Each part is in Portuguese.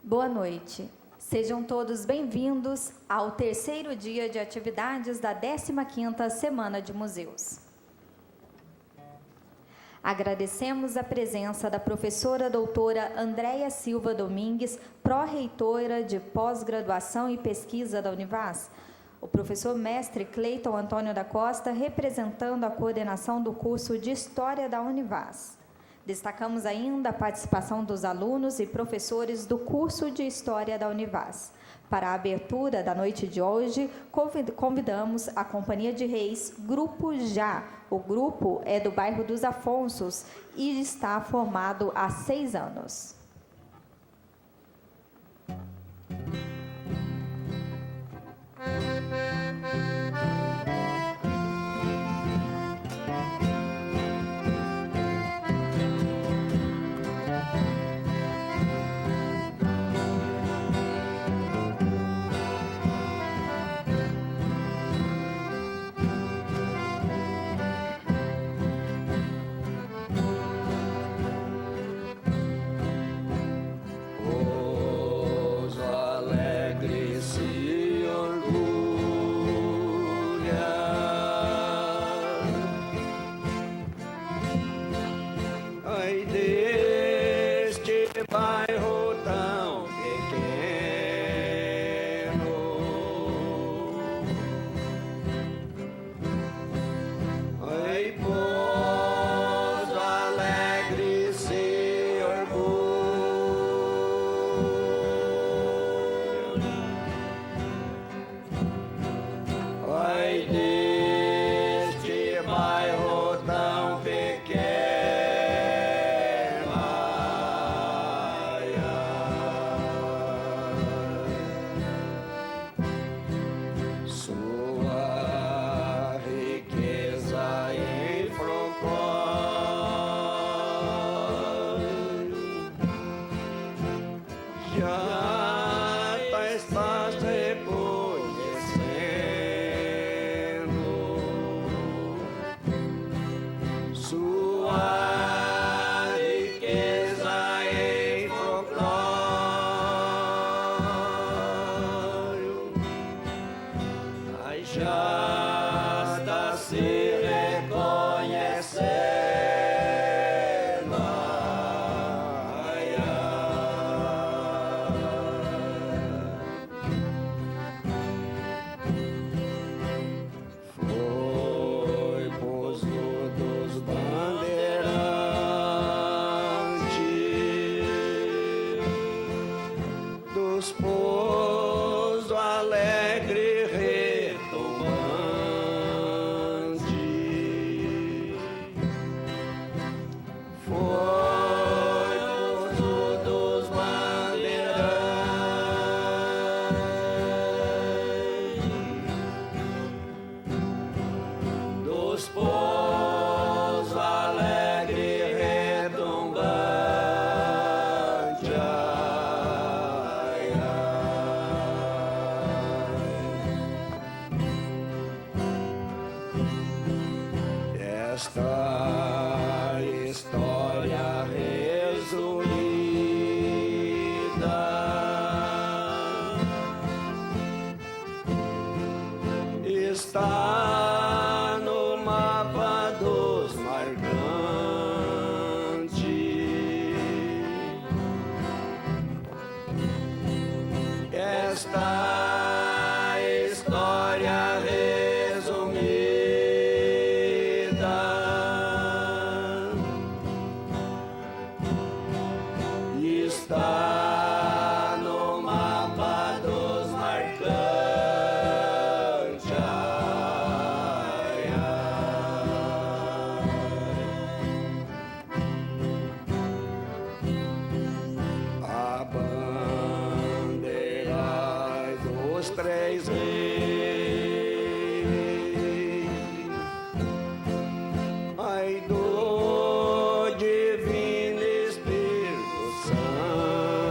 Boa noite. Sejam todos bem-vindos ao terceiro dia de atividades da 15ª Semana de Museus. Agradecemos a presença da professora doutora Andréia Silva Domingues, pró-reitora de pós-graduação e pesquisa da Univas, o professor mestre Cleiton Antônio da Costa, representando a coordenação do curso de História da Univas. Destacamos ainda a participação dos alunos e professores do curso de História da Univas. Para a abertura da noite de hoje, convidamos a Companhia de Reis Grupo Já. O grupo é do bairro dos Afonsos e está formado há 6 anos. Ai do Divino Espírito Santo.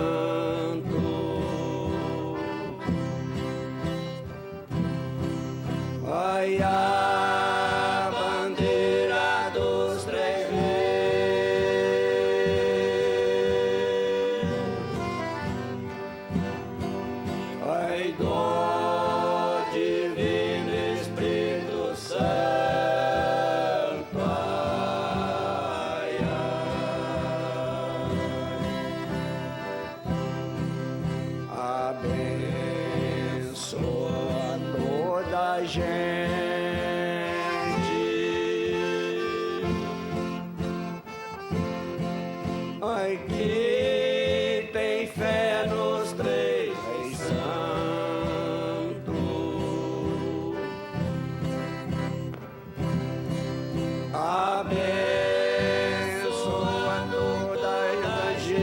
Ai, que tem fé nos três reis santos, abençoa toda a gente.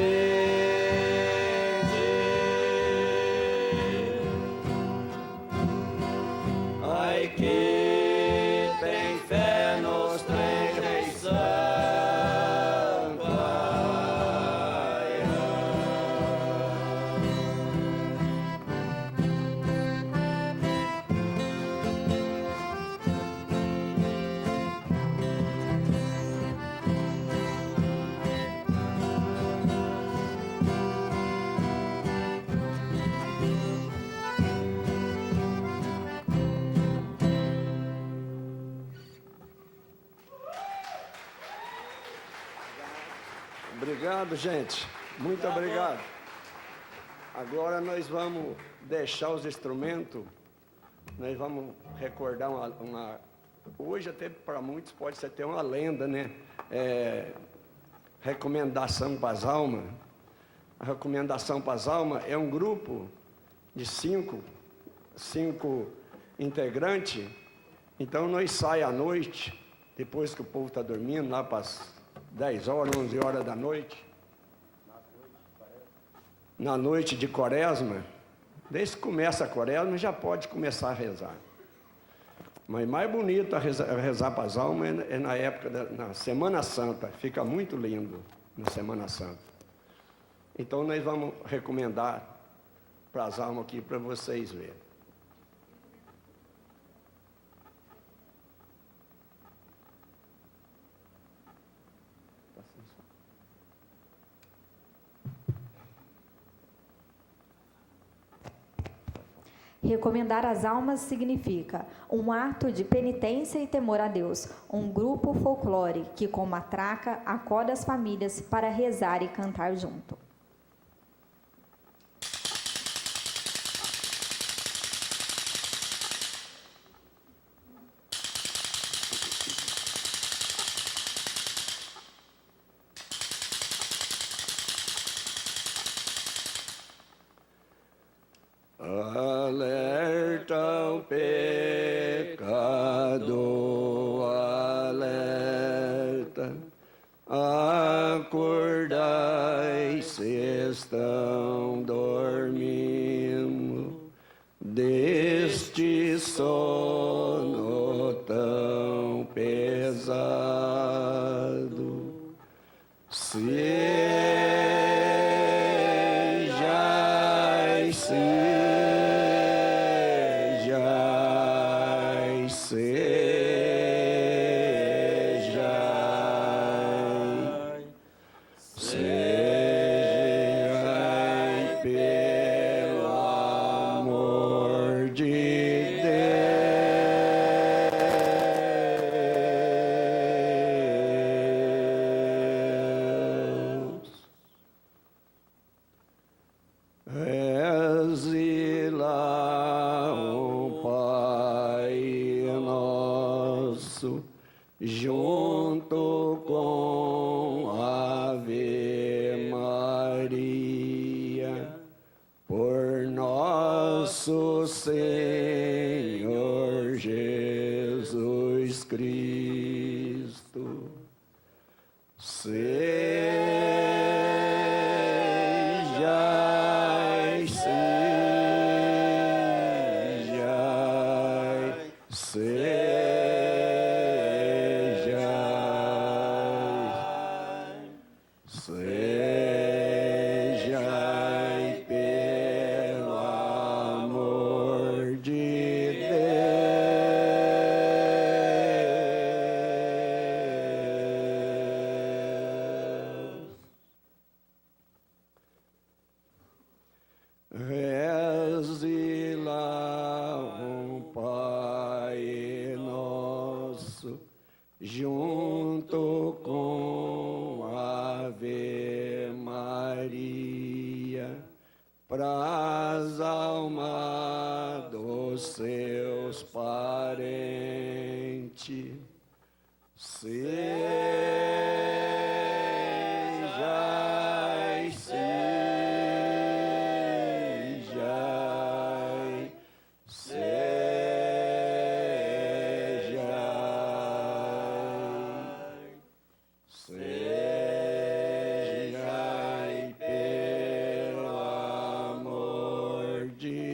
Ai, que tem fé nos três reis santos. Obrigado, gente. Muito obrigado. Agora nós vamos deixar os instrumentos. Nós vamos recordar hoje até para muitos pode ser até uma lenda, né? Recomendação para as almas. A Recomendação para as Almas é um grupo de cinco integrantes. Então nós saímos à noite, depois que o povo está dormindo, lá para as 10 horas, 11 horas da noite, na noite de quaresma. Desde que começa a quaresma, já pode começar a rezar. Mas mais bonito a rezar para as almas é na época na Semana Santa. Fica muito lindo na Semana Santa. Então nós vamos recomendar para as almas aqui para vocês verem. Recomendar as almas significa um ato de penitência e temor a Deus, um grupo folclore que, com matraca, acorda as famílias para rezar e cantar junto. Alerta o pecado, alerta, acordai se estão dormindo deste sono tão pesado. Reze lá, ó Pai nosso, junto com Ave Maria, por nosso Senhor Jesus Cristo. Sejai pelo amor de Deus. Reze lá, ó Pai nosso, junto com Ave Maria, pras almas dos seus pais Sejai, sejai, sejai, pelo amor de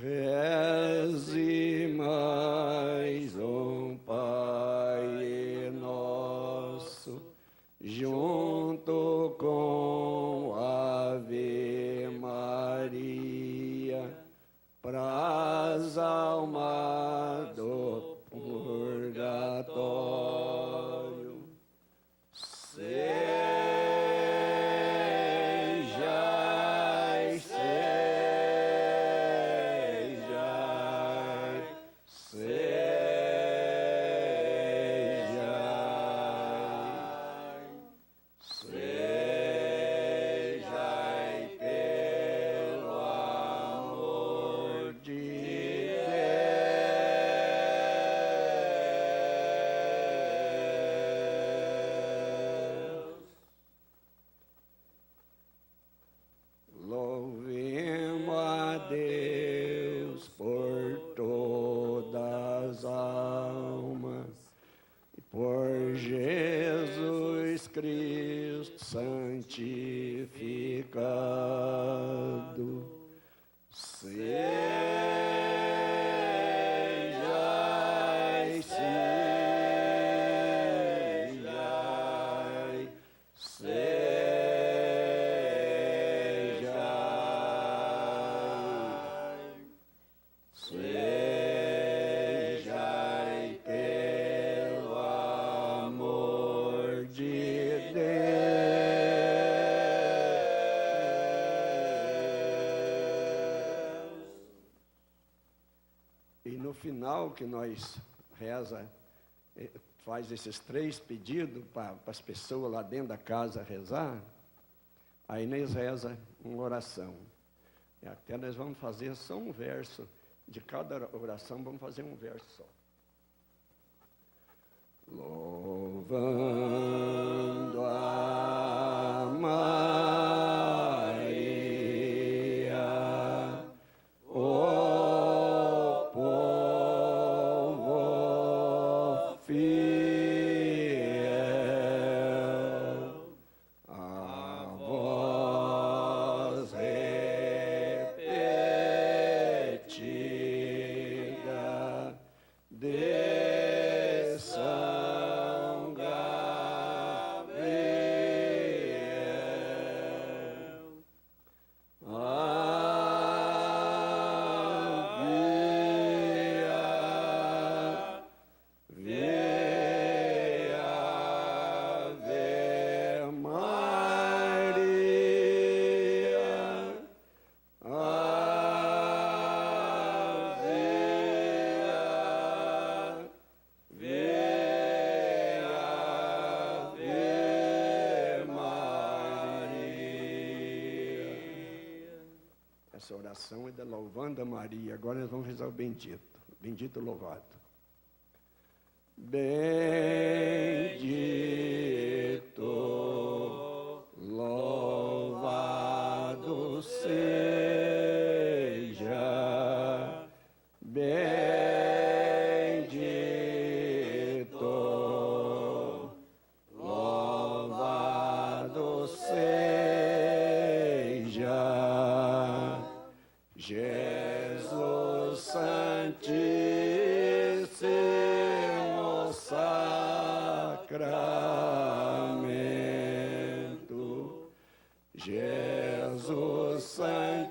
Reze mais um Pai Nosso, junto com Ave Maria, pras almas do purgatório. Sejai, sejai, sejai, pelo amor de Deus. Louvemos a Deus por todas as almas e por Jesus Cristo santificado. Sejai, sejai, sejai, pelo amor de Deus. E no final que nós reza, faz esses 3 pedidos para as pessoas lá dentro da casa rezar, aí nós reza uma oração. E até nós vamos fazer só um verso, de cada oração vamos fazer um verso só. Louvando a Maria, o povo fiel, a voz repetida de São Gabriel. Ave Maria, Ave Maria. Essa oração é da Louvando a Maria. Agora nós vamos rezar o bendito. Bendito louvado. Bendito, louvado seja, bendito, louvado seja, Jesus Santíssimo Sacramento, Jesus Santíssimo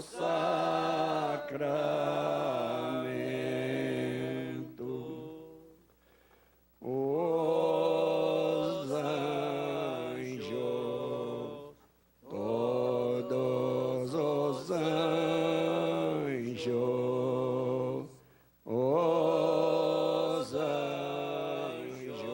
Sacramento, os anjos, todos os anjos, os anjos,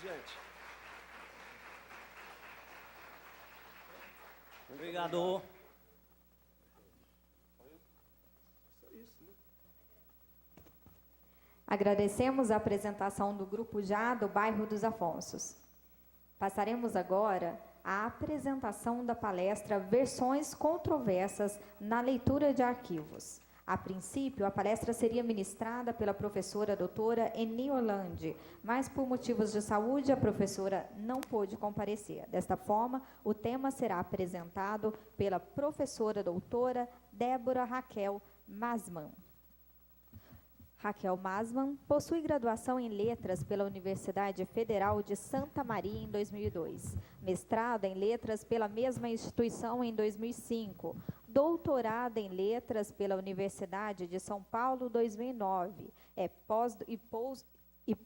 gente. Obrigado. Agradecemos a apresentação do Grupo Já do Bairro dos Afonsos. Passaremos agora à apresentação da palestra Versões Controversas na Leitura de Arquivos. A princípio, a palestra seria ministrada pela professora doutora Eni Orlandi, mas por motivos de saúde a professora não pôde comparecer. Desta forma, o tema será apresentado pela professora doutora Débora Raquel Masman. Raquel Masman possui graduação em Letras pela Universidade Federal de Santa Maria em 2002, mestrada em Letras pela mesma instituição em 2005, doutorada em Letras pela Universidade de São Paulo 2009,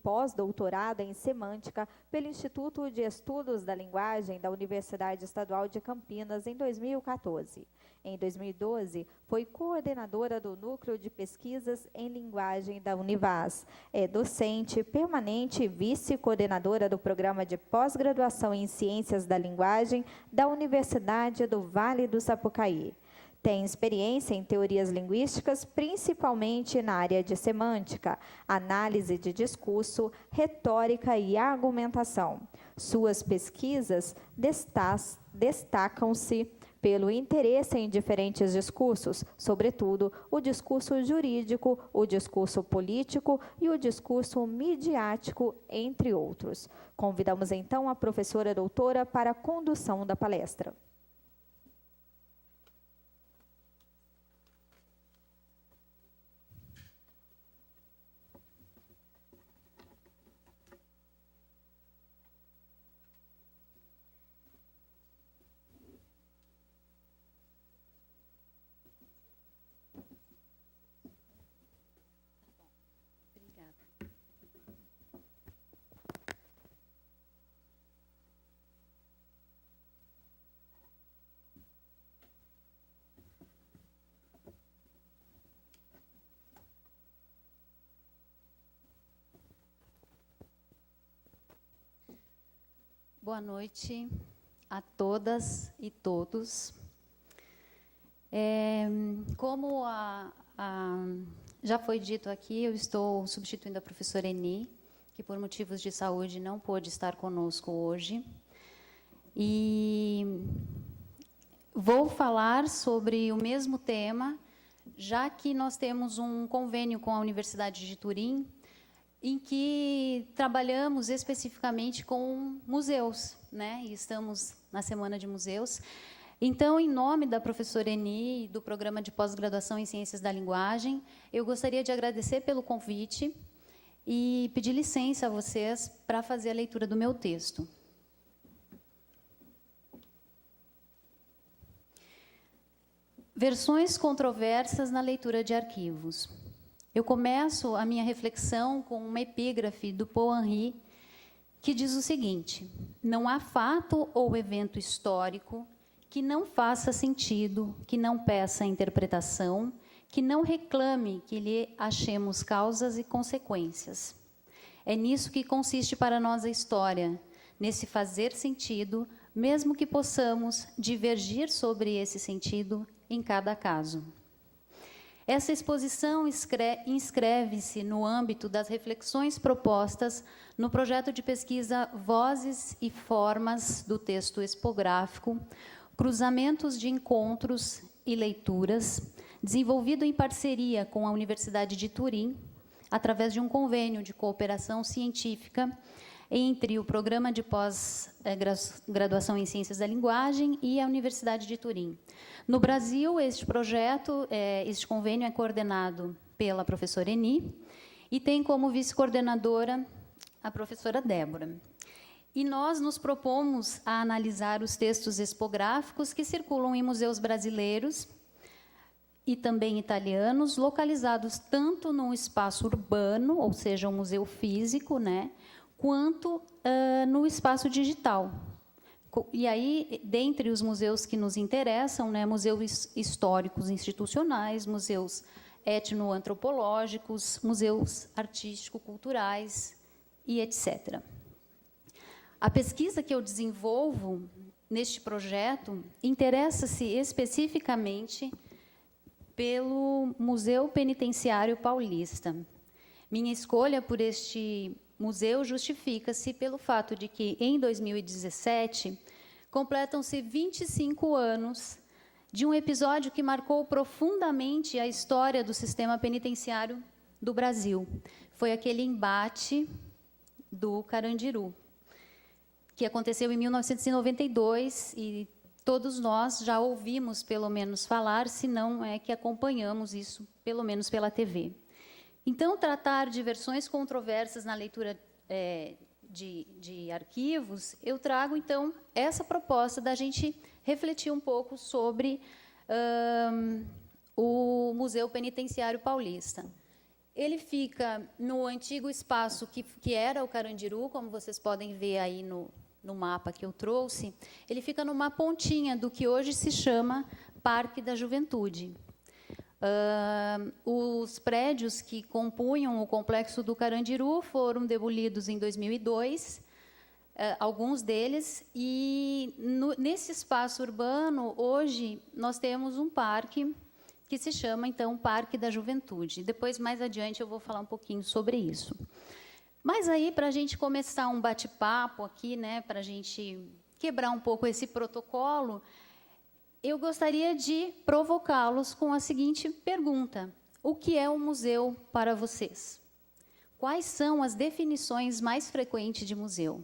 pós-doutorada em Semântica pelo Instituto de Estudos da Linguagem da Universidade Estadual de Campinas em 2014. Em 2012, foi coordenadora do Núcleo de Pesquisas em Linguagem da Univas. É docente permanente e vice-coordenadora do Programa de Pós-Graduação em Ciências da Linguagem da Universidade do Vale do Sapucaí. Tem experiência em teorias linguísticas, principalmente na área de semântica, análise de discurso, retórica e argumentação. Suas pesquisas destacam-se pelo interesse em diferentes discursos, sobretudo o discurso jurídico, o discurso político e o discurso midiático, entre outros. Convidamos então a professora doutora para a condução da palestra. Boa noite a todas e todos. Como já foi dito aqui, eu estou substituindo a professora Eni, que por motivos de saúde não pôde estar conosco hoje. E vou falar sobre o mesmo tema, já que nós temos um convênio com a Universidade de Turim, em que trabalhamos especificamente com museus, né? E estamos na Semana de Museus. Então, em nome da professora Eni e do Programa de Pós-Graduação em Ciências da Linguagem, eu gostaria de agradecer pelo convite e pedir licença a vocês para fazer a leitura do meu texto. Versões controversas na leitura de arquivos. Eu começo a minha reflexão com uma epígrafe do Paul Henry, que diz o seguinte: não há fato ou evento histórico que não faça sentido, que não peça interpretação, que não reclame que lhe achemos causas e consequências. É nisso que consiste para nós a história, nesse fazer sentido, mesmo que possamos divergir sobre esse sentido em cada caso. Essa exposição inscreve-se no âmbito das reflexões propostas no projeto de pesquisa Vozes e Formas do Texto Expográfico, Cruzamentos de Encontros e Leituras, desenvolvido em parceria com a Universidade de Turim, através de um convênio de cooperação científica entre o Programa de Pós-Graduação em Ciências da Linguagem e a Universidade de Turim. No Brasil, este convênio é coordenado pela professora Eni e tem como vice-coordenadora a professora Débora. E nós nos propomos a analisar os textos expográficos que circulam em museus brasileiros e também italianos, localizados tanto no espaço urbano, ou seja, um museu físico, né, quanto no espaço digital. E aí, dentre os museus que nos interessam, né, museus históricos institucionais, museus etnoantropológicos, museus artístico-culturais e etc. A pesquisa que eu desenvolvo neste projeto interessa-se especificamente pelo Museu Penitenciário Paulista. Minha escolha por este museu justifica-se pelo fato de que, em 2017, completam-se 25 anos de um episódio que marcou profundamente a história do sistema penitenciário do Brasil. Foi aquele embate do Carandiru, que aconteceu em 1992, e todos nós já ouvimos, pelo menos, falar, se não é que acompanhamos isso, pelo menos pela TV. Então, tratar de versões controversas na leitura de arquivos, eu trago, então, essa proposta da gente refletir um pouco sobre o Museu Penitenciário Paulista. Ele fica no antigo espaço que era o Carandiru, como vocês podem ver aí no mapa que eu trouxe. Ele fica numa pontinha do que hoje se chama Parque da Juventude. Os prédios que compunham o complexo do Carandiru foram demolidos em 2002, alguns deles, e nesse espaço urbano, hoje, nós temos um parque que se chama, então, Parque da Juventude. Depois, mais adiante, eu vou falar um pouquinho sobre isso. Mas aí, para a gente começar um bate-papo aqui, né, para a gente quebrar um pouco esse protocolo, eu gostaria de provocá-los com a seguinte pergunta: o que é um museu para vocês? Quais são as definições mais frequentes de museu?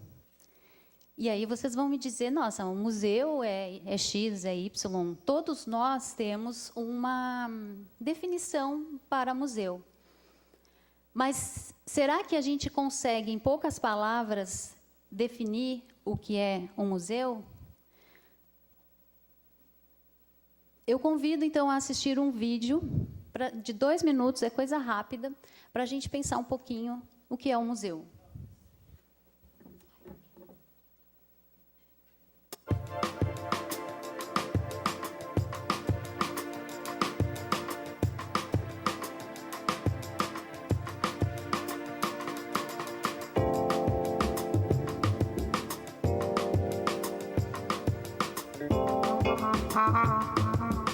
E aí vocês vão me dizer, nossa, um museu é X, é Y. Todos nós temos uma definição para museu. Mas será que a gente consegue, em poucas palavras, definir o que é um museu? Eu convido, então, a assistir um vídeo de 2 minutos, é coisa rápida, para a gente pensar um pouquinho o que é um museu.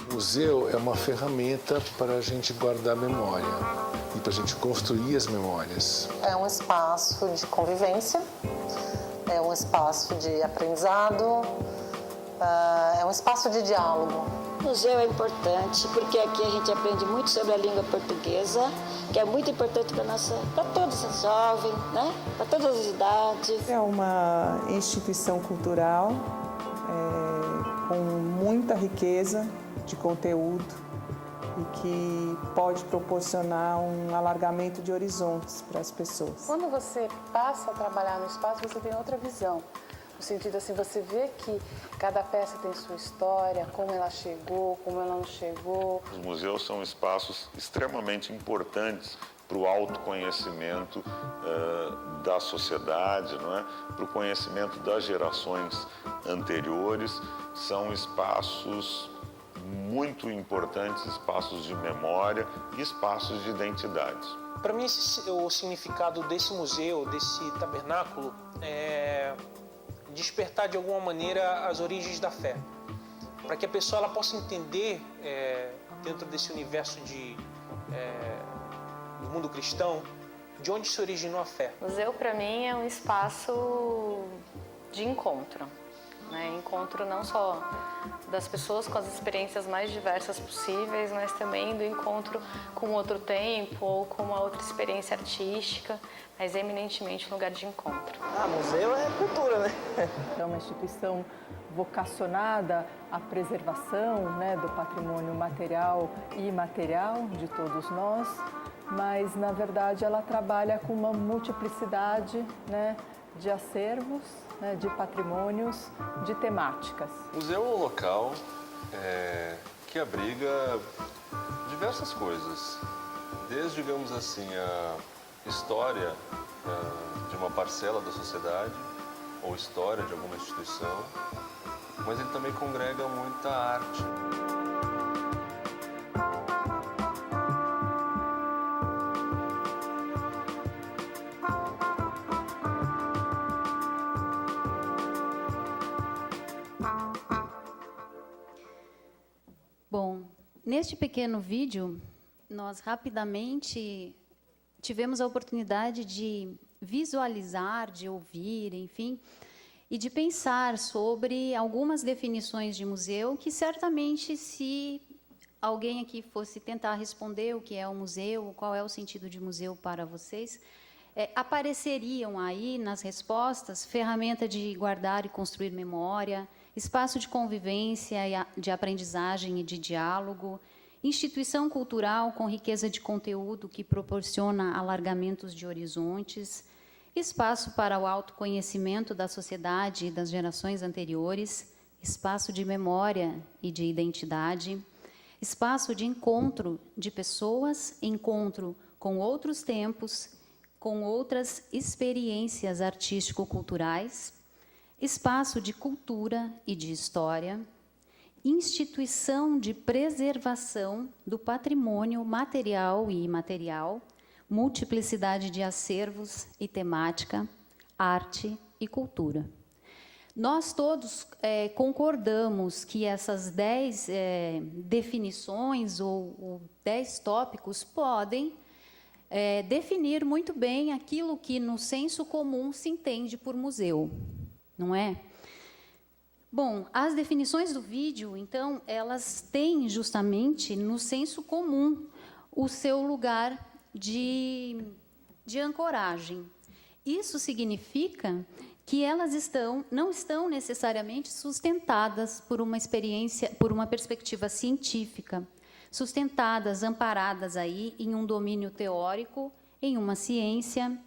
O museu é uma ferramenta para a gente guardar memória e para a gente construir as memórias. É um espaço de convivência, é um espaço de aprendizado, é um espaço de diálogo. O museu é importante porque aqui a gente aprende muito sobre a língua portuguesa, que é muito importante para todos os jovens, né? Para todas as idades. É uma instituição cultural com muita riqueza de conteúdo e que pode proporcionar um alargamento de horizontes para as pessoas. Quando você passa a trabalhar no espaço, você tem outra visão. No sentido assim, você vê que cada peça tem sua história, como ela chegou, como ela não chegou. Os museus são espaços extremamente importantes para o autoconhecimento da sociedade, não é? Para o conhecimento das gerações anteriores. São espaços muito importantes, espaços de memória e espaços de identidade. Para mim, o significado desse museu, desse tabernáculo, é despertar de alguma maneira as origens da fé, para que a pessoa ela possa entender, dentro desse universo do mundo cristão, de onde se originou a fé. O museu, para mim, é um espaço de encontro. Encontro não só das pessoas com as experiências mais diversas possíveis, mas também do encontro com outro tempo ou com uma outra experiência artística, mas eminentemente um lugar de encontro. Museu é cultura, né? É uma instituição vocacionada à preservação, né, do patrimônio material e imaterial de todos nós, mas, na verdade, ela trabalha com uma multiplicidade, né, de acervos, né, de patrimônios, de temáticas. O museu é um local que abriga diversas coisas, desde, digamos assim, a história de uma parcela da sociedade ou história de alguma instituição, mas ele também congrega muita arte. neste pequeno vídeo, nós rapidamente tivemos a oportunidade de visualizar, de ouvir, enfim, e de pensar sobre algumas definições de museu que certamente, se alguém aqui fosse tentar responder o que é um museu, qual é o sentido de museu para vocês, apareceriam aí nas respostas ferramenta de guardar e construir memória, espaço de convivência, de aprendizagem e de diálogo, instituição cultural com riqueza de conteúdo que proporciona alargamentos de horizontes, espaço para o autoconhecimento da sociedade e das gerações anteriores, espaço de memória e de identidade, espaço de encontro de pessoas, encontro com outros tempos, com outras experiências artístico-culturais, espaço de cultura e de história, instituição de preservação do patrimônio material e imaterial, multiplicidade de acervos e temática, arte e cultura. Nós todos concordamos que essas 10 definições ou 10 tópicos podem definir muito bem aquilo que no senso comum se entende por museu, não é? Bom, as definições do vídeo, então, elas têm justamente no senso comum o seu lugar de ancoragem. Isso significa que elas não estão necessariamente sustentadas por uma experiência, por uma perspectiva científica, sustentadas, amparadas aí em um domínio teórico, em uma ciência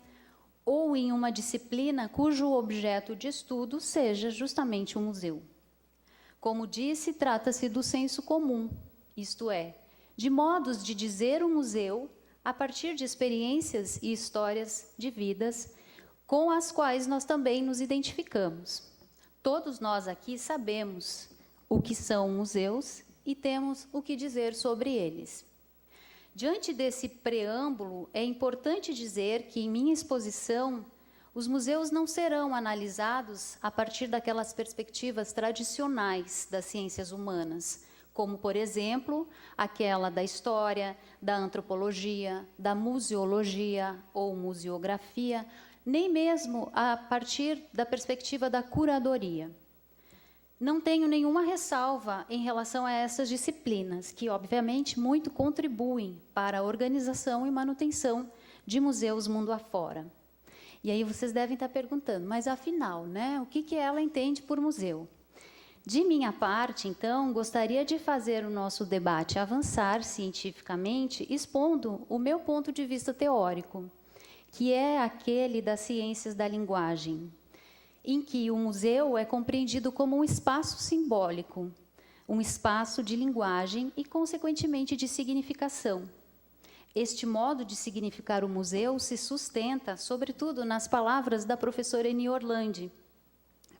ou em uma disciplina cujo objeto de estudo seja justamente o museu. Como disse, trata-se do senso comum, isto é, de modos de dizer o museu a partir de experiências e histórias de vidas com as quais nós também nos identificamos. Todos nós aqui sabemos o que são museus e temos o que dizer sobre eles. Diante desse preâmbulo, é importante dizer que, em minha exposição, os museus não serão analisados a partir daquelas perspectivas tradicionais das ciências humanas, como, por exemplo, aquela da história, da antropologia, da museologia ou museografia, nem mesmo a partir da perspectiva da curadoria. Não tenho nenhuma ressalva em relação a essas disciplinas, que, obviamente, muito contribuem para a organização e manutenção de museus mundo afora. E aí vocês devem estar perguntando, mas afinal, né, o que ela entende por museu? De minha parte, então, gostaria de fazer o nosso debate avançar cientificamente, expondo o meu ponto de vista teórico, que é aquele das ciências da linguagem, em que o museu é compreendido como um espaço simbólico, um espaço de linguagem e, consequentemente, de significação. Este modo de significar o museu se sustenta, sobretudo, nas palavras da professora Eni Orlandi,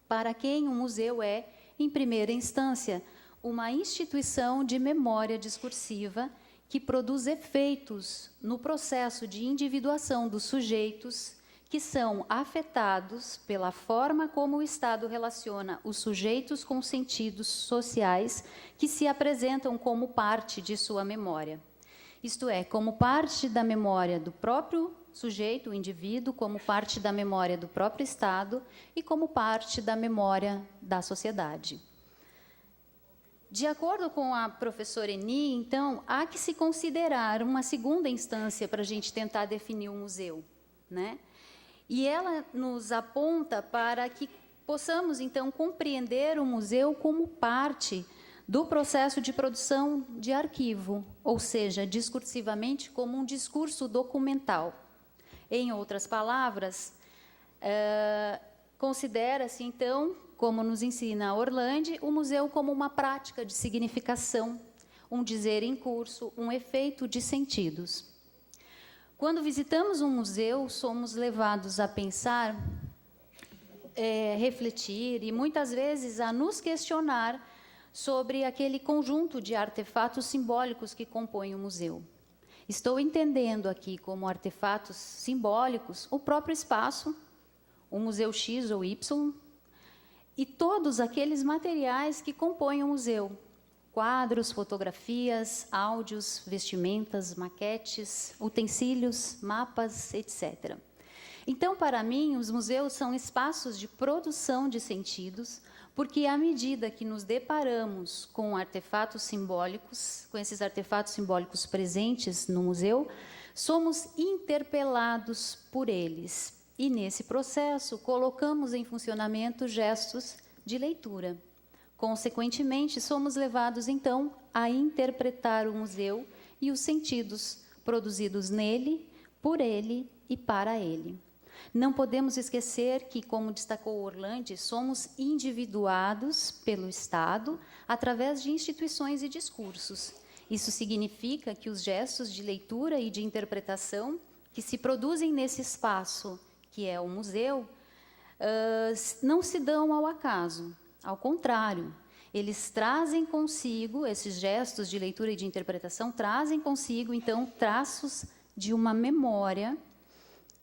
para quem o museu é, em primeira instância, uma instituição de memória discursiva que produz efeitos no processo de individuação dos sujeitos que são afetados pela forma como o Estado relaciona os sujeitos com sentidos sociais que se apresentam como parte de sua memória. Isto é, como parte da memória do próprio sujeito, o indivíduo, como parte da memória do próprio Estado e como parte da memória da sociedade. De acordo com a professora Eni, então, há que se considerar uma segunda instância para a gente tentar definir o museu, né? E ela nos aponta para que possamos, então, compreender o museu como parte do processo de produção de arquivo, ou seja, discursivamente como um discurso documental. Em outras palavras, considera-se, então, como nos ensina a Orlandi, o museu como uma prática de significação, um dizer em curso, um efeito de sentidos. Quando visitamos um museu, somos levados a pensar, refletir e, muitas vezes, a nos questionar sobre aquele conjunto de artefatos simbólicos que compõem o museu. Estou entendendo aqui como artefatos simbólicos o próprio espaço, o museu X ou Y, e todos aqueles materiais que compõem o museu, quadros, fotografias, áudios, vestimentas, maquetes, utensílios, mapas, etc. Então, para mim, os museus são espaços de produção de sentidos, porque à medida que nos deparamos com artefatos simbólicos, com esses artefatos simbólicos presentes no museu, somos interpelados por eles. E, nesse processo, colocamos em funcionamento gestos de leitura. Consequentemente, somos levados, então, a interpretar o museu e os sentidos produzidos nele, por ele e para ele. Não podemos esquecer que, como destacou Orlandi, somos individuados pelo Estado através de instituições e discursos. Isso significa que os gestos de leitura e de interpretação que se produzem nesse espaço, que é o museu, não se dão ao acaso. Ao contrário, eles trazem consigo, esses gestos de leitura e de interpretação, trazem consigo, então, traços de uma memória,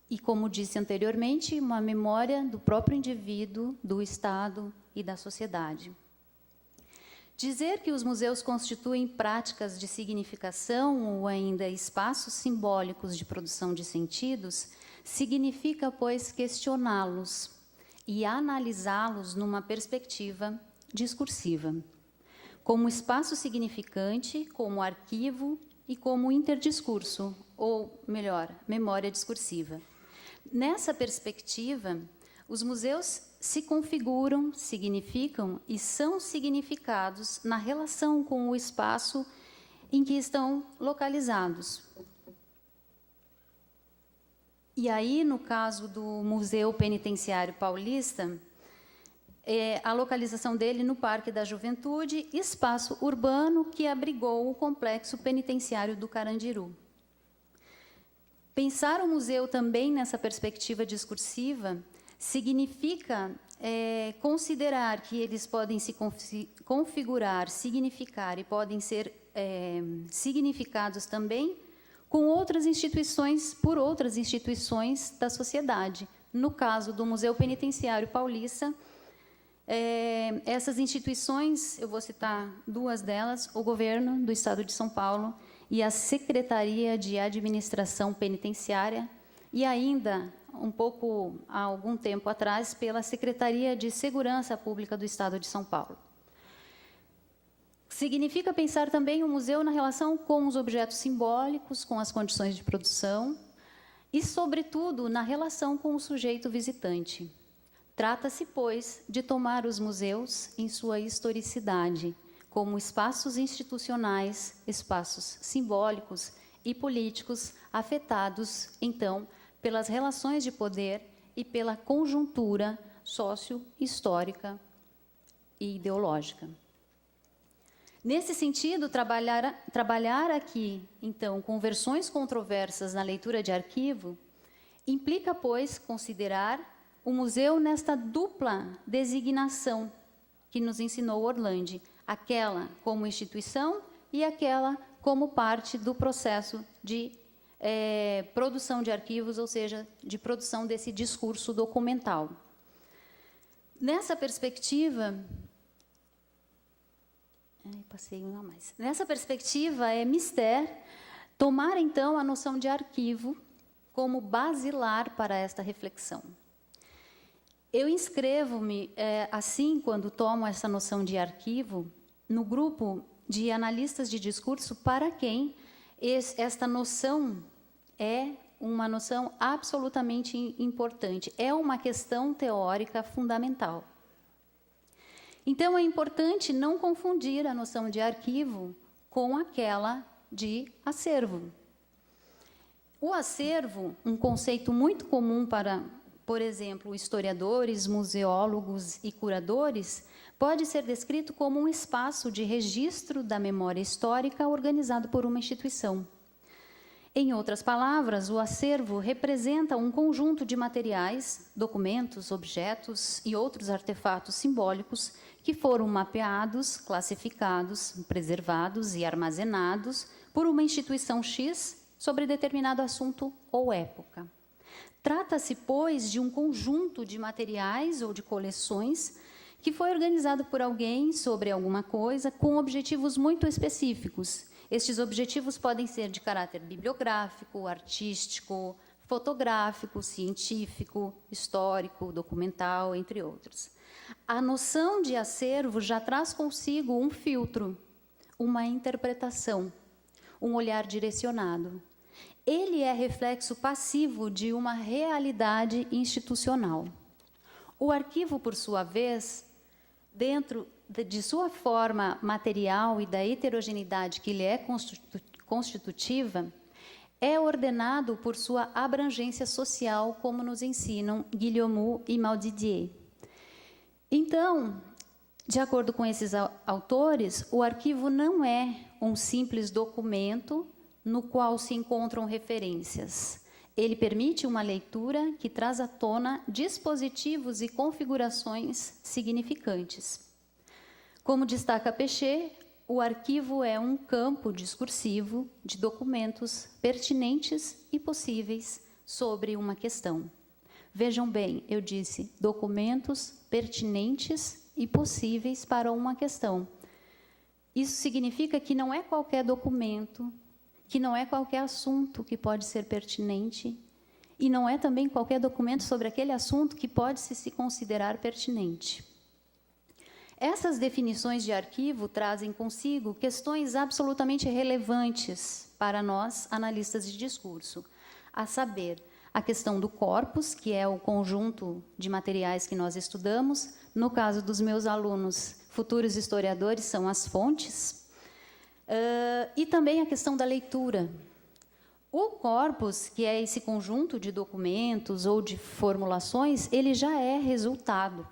e, como disse anteriormente, uma memória do próprio indivíduo, do Estado e da sociedade. Dizer que os museus constituem práticas de significação ou ainda espaços simbólicos de produção de sentidos significa, pois, questioná-los e analisá-los numa perspectiva discursiva, como espaço significante, como arquivo e como interdiscurso, ou melhor, memória discursiva. Nessa perspectiva, os museus se configuram, significam e são significados na relação com o espaço em que estão localizados. E aí, no caso do Museu Penitenciário Paulista, a localização dele no Parque da Juventude, espaço urbano que abrigou o complexo penitenciário do Carandiru. Pensar o museu também nessa perspectiva discursiva significa considerar que eles podem se configurar, significar e podem ser significados também com outras instituições, por outras instituições da sociedade. No caso do Museu Penitenciário Paulista, essas instituições, eu vou citar duas delas, o governo do Estado de São Paulo e a Secretaria de Administração Penitenciária, e ainda, há algum tempo atrás, pela Secretaria de Segurança Pública do Estado de São Paulo. Significa pensar também o museu na relação com os objetos simbólicos, com as condições de produção e, sobretudo, na relação com o sujeito visitante. Trata-se, pois, de tomar os museus em sua historicidade, como espaços institucionais, espaços simbólicos e políticos afetados, então, pelas relações de poder e pela conjuntura sócio-histórica e ideológica. Nesse sentido, trabalhar aqui, então, com versões controversas na leitura de arquivo, implica, pois, considerar o museu nesta dupla designação que nos ensinou Orlandi, aquela como instituição e aquela como parte do processo de produção de arquivos, ou seja, de produção desse discurso documental. Nessa perspectiva, Nessa perspectiva, é mister tomar, então, a noção de arquivo como basilar para esta reflexão. Eu inscrevo-me, assim, quando tomo essa noção de arquivo, no grupo de analistas de discurso para quem esta noção é uma noção absolutamente importante, é uma questão teórica fundamental. Então, é importante não confundir a noção de arquivo com aquela de acervo. O acervo, um conceito muito comum para, por exemplo, historiadores, museólogos e curadores, pode ser descrito como um espaço de registro da memória histórica organizado por uma instituição. Em outras palavras, o acervo representa um conjunto de materiais, documentos, objetos e outros artefatos simbólicos que foram mapeados, classificados, preservados e armazenados por uma instituição X sobre determinado assunto ou época. Trata-se, pois, de um conjunto de materiais ou de coleções que foi organizado por alguém sobre alguma coisa com objetivos muito específicos. Estes objetivos podem ser de caráter bibliográfico, artístico, fotográfico, científico, histórico, documental, entre outros. A noção de acervo já traz consigo um filtro, uma interpretação, um olhar direcionado. Ele é reflexo passivo de uma realidade institucional. O arquivo, por sua vez, dentro de sua forma material e da heterogeneidade que lhe é constitutiva, é ordenado por sua abrangência social, como nos ensinam Guillemot e Maldidier. Então, de acordo com esses autores, o arquivo não é um simples documento no qual se encontram referências. Ele permite uma leitura que traz à tona dispositivos e configurações significantes. Como destaca Péchet, o arquivo é um campo discursivo de documentos pertinentes e possíveis sobre uma questão. Vejam bem, eu disse documentos pertinentes e possíveis para uma questão. Isso significa que não é qualquer documento, que não é qualquer assunto que pode ser pertinente, e não é também qualquer documento sobre aquele assunto que pode se considerar pertinente. Essas definições de arquivo trazem consigo questões absolutamente relevantes para nós, analistas de discurso, a saber, a questão do corpus, que é o conjunto de materiais que nós estudamos. No caso dos meus alunos, futuros historiadores, são as fontes. E também a questão da leitura. O corpus, que é esse conjunto de documentos ou de formulações, ele já é resultado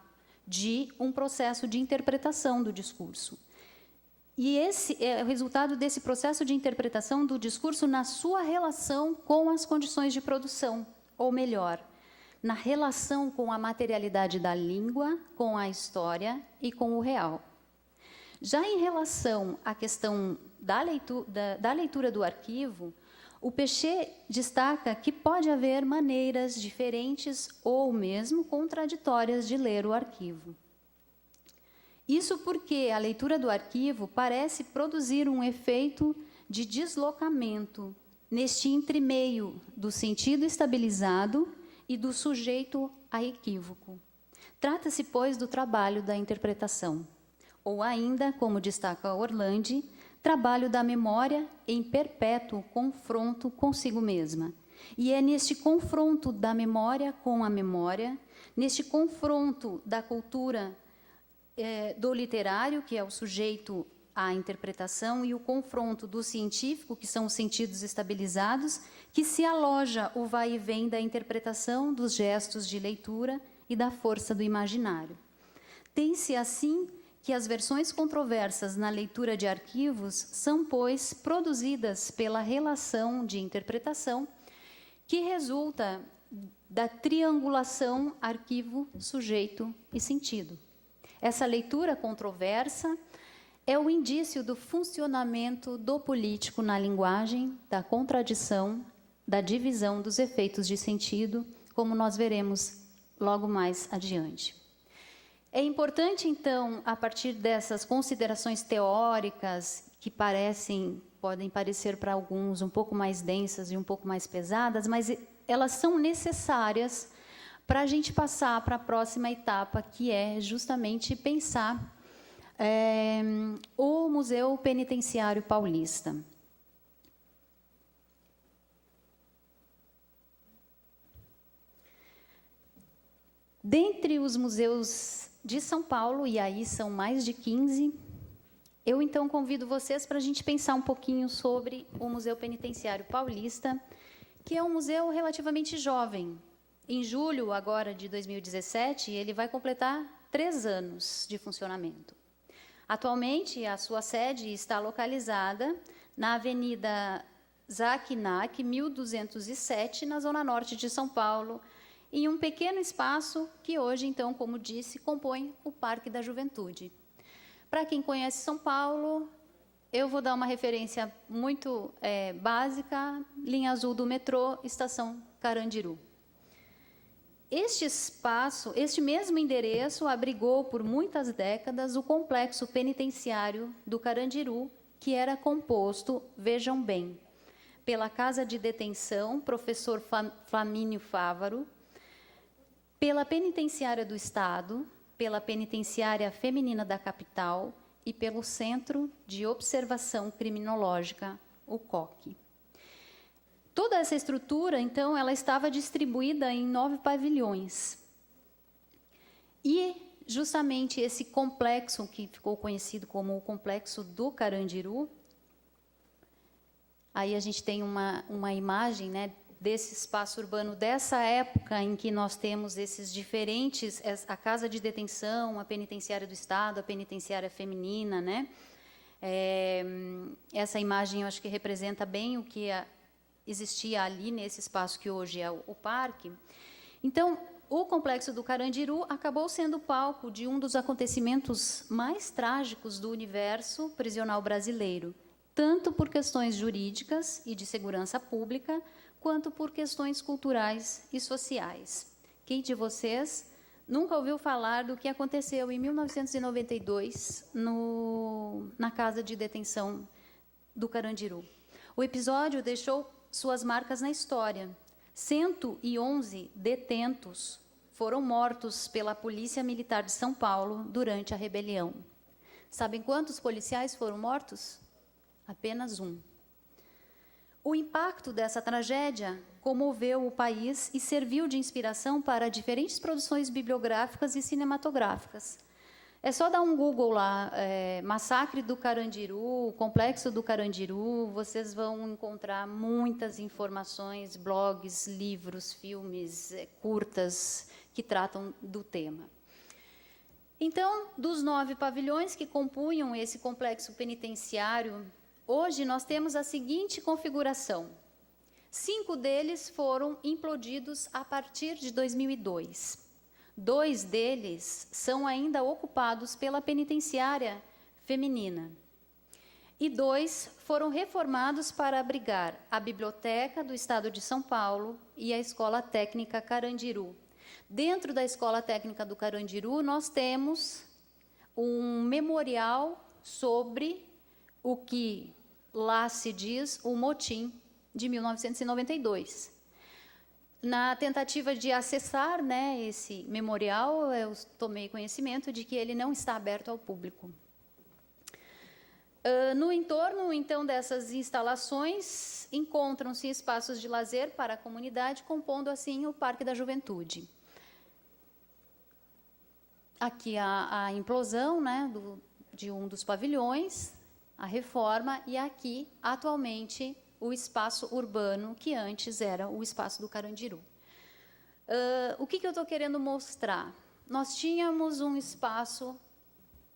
de um processo de interpretação do discurso. E esse é o resultado desse processo de interpretação do discurso na sua relação com as condições de produção, ou melhor, na relação com a materialidade da língua, com a história e com o real. Já em relação à questão da leitura do arquivo, o Péchet destaca que pode haver maneiras diferentes ou mesmo contraditórias de ler o arquivo. Isso porque a leitura do arquivo parece produzir um efeito de deslocamento neste entremeio do sentido estabilizado e do sujeito a equívoco. Trata-se, pois, do trabalho da interpretação, ou ainda, como destaca Orlandi, trabalho da memória em perpétuo confronto consigo mesma. E é neste confronto da memória com a memória, neste confronto da cultura do literário, que é o sujeito à interpretação, e o confronto do científico, que são os sentidos estabilizados, que se aloja o vai e vem da interpretação, dos gestos de leitura e da força do imaginário. Tem-se, assim, que as versões controversas na leitura de arquivos são, pois, produzidas pela relação de interpretação que resulta da triangulação arquivo, sujeito e sentido. Essa leitura controversa é o indício do funcionamento do político na linguagem, da contradição, da divisão dos efeitos de sentido, como nós veremos logo mais adiante. É importante, então, a partir dessas considerações teóricas, que podem parecer para alguns um pouco mais densas e um pouco mais pesadas, mas elas são necessárias para a gente passar para a próxima etapa, que é justamente pensar o Museu Penitenciário Paulista. Dentre os museus de São Paulo, e aí são mais de 15, eu então convido vocês para a gente pensar um pouquinho sobre o Museu Penitenciário Paulista, que é um museu relativamente jovem. Em julho, agora, de 2017, ele vai completar 3 anos de funcionamento. Atualmente, a sua sede está localizada na Avenida Zaquinac, 1207, na Zona Norte de São Paulo, em um pequeno espaço que hoje, então, como disse, compõe o Parque da Juventude. Para quem conhece São Paulo, eu vou dar uma referência muito básica, linha azul do metrô, estação Carandiru. este espaço, este mesmo endereço, abrigou por muitas décadas o complexo penitenciário do Carandiru, que era composto, vejam bem, pela Casa de Detenção Professor Flamínio Fávaro, pela Penitenciária do Estado, pela Penitenciária Feminina da Capital e pelo Centro de Observação Criminológica, o COC. Toda essa estrutura, então, ela estava distribuída em 9 pavilhões. E, justamente, esse complexo, que ficou conhecido como o Complexo do Carandiru, aí a gente tem uma imagem, né, desse espaço urbano, dessa época em que nós temos esses diferentes, a Casa de Detenção, a Penitenciária do Estado, a Penitenciária Feminina, né? Essa imagem, eu acho que representa bem o que existia ali nesse espaço que hoje é o parque. Então, o Complexo do Carandiru acabou sendo palco de um dos acontecimentos mais trágicos do universo prisional brasileiro, tanto por questões jurídicas e de segurança pública, quanto por questões culturais e sociais. Quem de vocês nunca ouviu falar do que aconteceu em 1992 na Casa de Detenção do Carandiru? O episódio deixou suas marcas na história. 111 detentos foram mortos pela Polícia Militar de São Paulo durante a rebelião. Sabem quantos policiais foram mortos? Apenas 1. O impacto dessa tragédia comoveu o país e serviu de inspiração para diferentes produções bibliográficas e cinematográficas. É só dar um Google lá, Massacre do Carandiru, Complexo do Carandiru, vocês vão encontrar muitas informações, blogs, livros, filmes, curtas que tratam do tema. Então, dos 9 pavilhões que compunham esse complexo penitenciário, hoje nós temos a seguinte configuração. 5 deles foram implodidos a partir de 2002. 2 deles são ainda ocupados pela penitenciária feminina. E 2 foram reformados para abrigar a Biblioteca do Estado de São Paulo e a Escola Técnica Carandiru. Dentro da Escola Técnica do Carandiru, nós temos um memorial sobre o que lá se diz o motim de 1992. Na tentativa de acessar, né, esse memorial, eu tomei conhecimento de que ele não está aberto ao público. No entorno, então, dessas instalações, encontram-se espaços de lazer para a comunidade, compondo, assim, o Parque da Juventude. Aqui a implosão, né, de um dos pavilhões, a reforma, e aqui, atualmente, o espaço urbano, que antes era o espaço do Carandiru. O que eu estou querendo mostrar? Nós tínhamos um espaço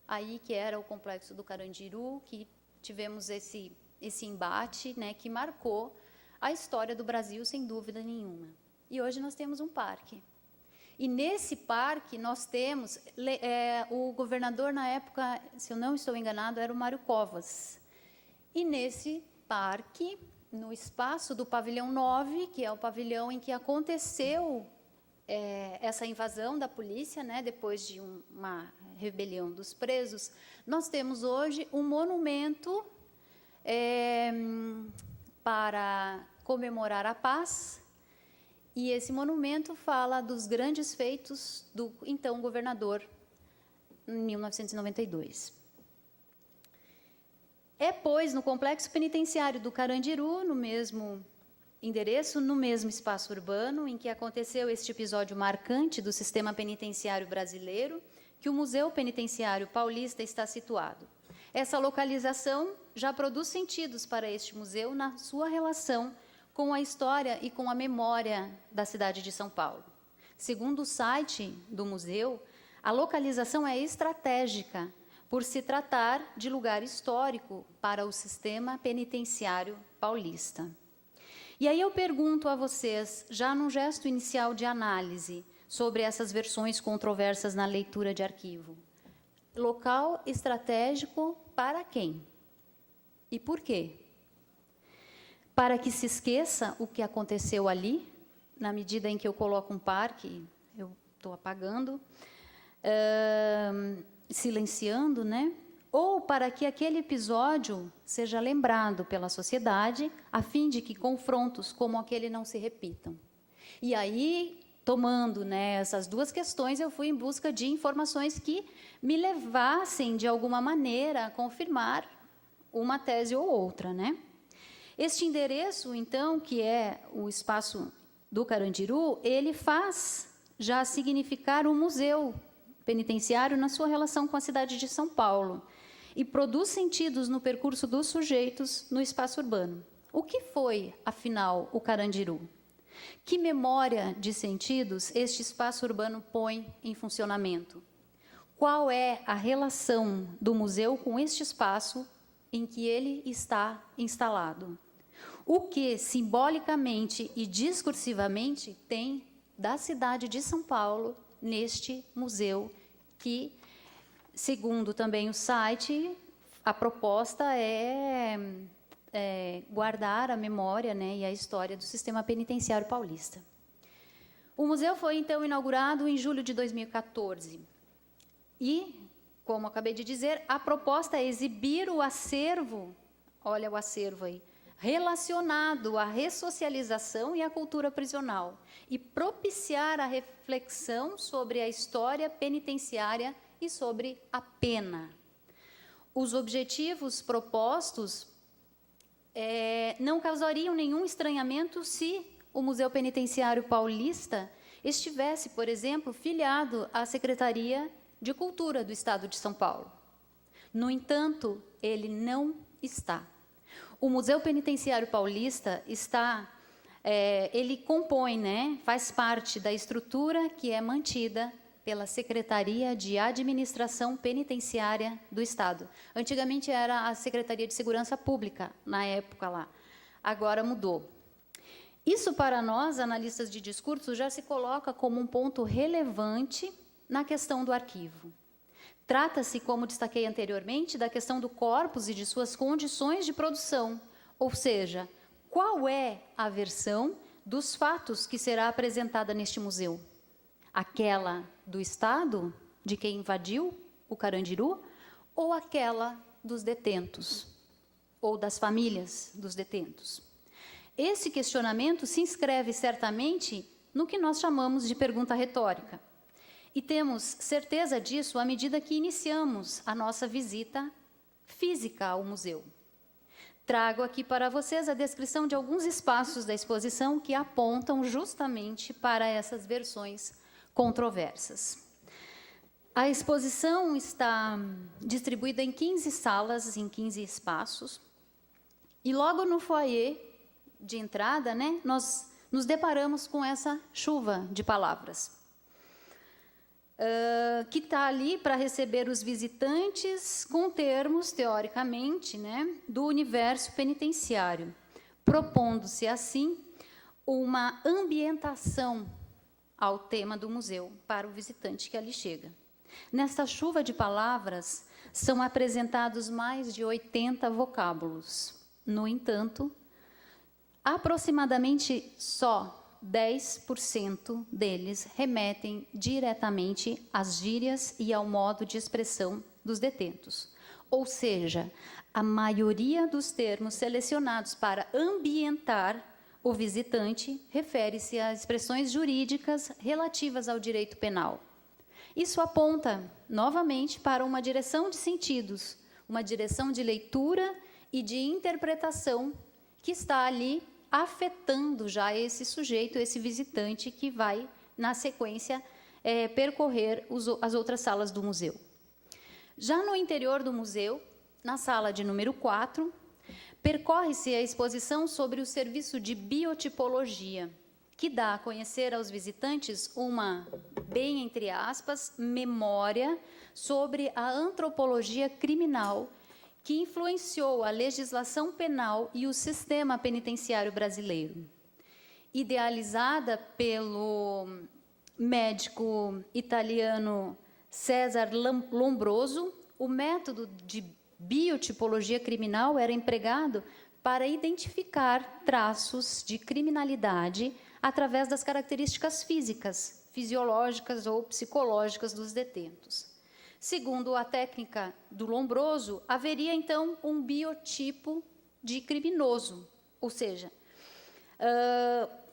aí, que era o Complexo do Carandiru, que tivemos esse embate, né, que marcou a história do Brasil, sem dúvida nenhuma. E hoje nós temos um parque. E nesse parque nós temos, o governador na época, se eu não estou enganado, era o Mário Covas. E nesse parque, no espaço do pavilhão 9, que é o pavilhão em que aconteceu essa invasão da polícia, né, depois de uma rebelião dos presos, nós temos hoje um monumento para comemorar a paz, e esse monumento fala dos grandes feitos do então governador em 1992. Pois, no Complexo Penitenciário do Carandiru, no mesmo endereço, no mesmo espaço urbano em que aconteceu este episódio marcante do sistema penitenciário brasileiro, que o Museu Penitenciário Paulista está situado. Essa localização já produz sentidos para este museu na sua relação com a história e com a memória da cidade de São Paulo. Segundo o site do museu, a localização é estratégica, por se tratar de lugar histórico para o sistema penitenciário paulista. E aí eu pergunto a vocês, já num gesto inicial de análise sobre essas versões controversas na leitura de arquivo, local estratégico para quem? E por quê? Para que se esqueça o que aconteceu ali, na medida em que eu coloco um parque, eu estou apagando, silenciando, né? Ou para que aquele episódio seja lembrado pela sociedade, a fim de que confrontos como aquele não se repitam. E aí, tomando, né, essas duas questões, eu fui em busca de informações que me levassem, de alguma maneira, a confirmar uma tese ou outra, né? Este endereço, então, que é o espaço do Carandiru, ele faz já significar um museu penitenciário na sua relação com a cidade de São Paulo e produz sentidos no percurso dos sujeitos no espaço urbano. O que foi, afinal, o Carandiru? Que memória de sentidos este espaço urbano põe em funcionamento? Qual é a relação do museu com este espaço em que ele está instalado? O que, simbolicamente e discursivamente, tem da cidade de São Paulo neste museu que, segundo também o site, a proposta é guardar a memória, né, e a história do sistema penitenciário paulista. O museu foi, então, inaugurado em julho de 2014. E, como acabei de dizer, a proposta é exibir o acervo, olha o acervo aí, relacionado à ressocialização e à cultura prisional, e propiciar a reflexão sobre a história penitenciária e sobre a pena. Os objetivos propostos não causariam nenhum estranhamento se o Museu Penitenciário Paulista estivesse, por exemplo, filiado à Secretaria de Cultura do Estado de São Paulo. No entanto, ele não está. O Museu Penitenciário Paulista ele compõe, né, faz parte da estrutura que é mantida pela Secretaria de Administração Penitenciária do Estado. Antigamente era a Secretaria de Segurança Pública, na época lá. Agora mudou. Isso, para nós, analistas de discurso, já se coloca como um ponto relevante na questão do arquivo. Trata-se, como destaquei anteriormente, da questão do corpus e de suas condições de produção, ou seja, qual é a versão dos fatos que será apresentada neste museu? Aquela do Estado, de quem invadiu o Carandiru, ou aquela dos detentos, ou das famílias dos detentos? Esse questionamento se inscreve certamente no que nós chamamos de pergunta retórica. E temos certeza disso à medida que iniciamos a nossa visita física ao museu. Trago aqui para vocês a descrição de alguns espaços da exposição que apontam justamente para essas versões controversas. A exposição está distribuída em 15 salas, em 15 espaços, e logo no foyer de entrada, né, nós nos deparamos com essa chuva de palavras, que está ali para receber os visitantes com termos, teoricamente, né, do universo penitenciário, propondo-se, assim, uma ambientação ao tema do museu para o visitante que ali chega. Nesta chuva de palavras, são apresentados mais de 80 vocábulos. No entanto, aproximadamente só 10% deles remetem diretamente às gírias e ao modo de expressão dos detentos. Ou seja, a maioria dos termos selecionados para ambientar o visitante refere-se a expressões jurídicas relativas ao direito penal. Isso aponta, novamente, para uma direção de sentidos, uma direção de leitura e de interpretação que está ali afetando já esse sujeito, esse visitante que vai, na sequência, percorrer as outras salas do museu. Já no interior do museu, na sala de número 4, percorre-se a exposição sobre o serviço de biotipologia, que dá a conhecer aos visitantes uma, bem entre aspas, memória sobre a antropologia criminal que influenciou a legislação penal e o sistema penitenciário brasileiro. Idealizada pelo médico italiano César Lombroso, o método de biotipologia criminal era empregado para identificar traços de criminalidade através das características físicas, fisiológicas ou psicológicas dos detentos. Segundo a técnica do Lombroso, haveria, então, um biotipo de criminoso, ou seja,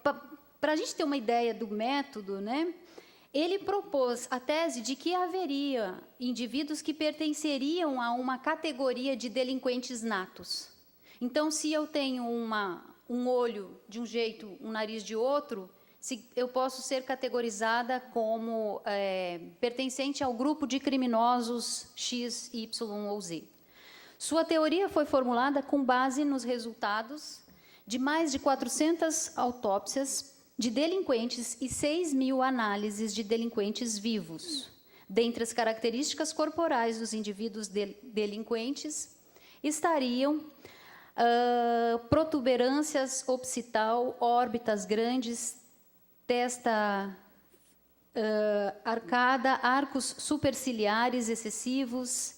para a gente ter uma ideia do método, né, ele propôs a tese de que haveria indivíduos que pertenceriam a uma categoria de delinquentes natos. Então, se eu tenho um olho de um jeito, um nariz de outro, eu posso ser categorizada como pertencente ao grupo de criminosos X, Y ou Z. Sua teoria foi formulada com base nos resultados de mais de 400 autópsias de delinquentes e 6.000 análises de delinquentes vivos. Dentre as características corporais dos indivíduos delinquentes estariam protuberâncias occipital, órbitas grandes, testa arcada, arcos superciliares excessivos,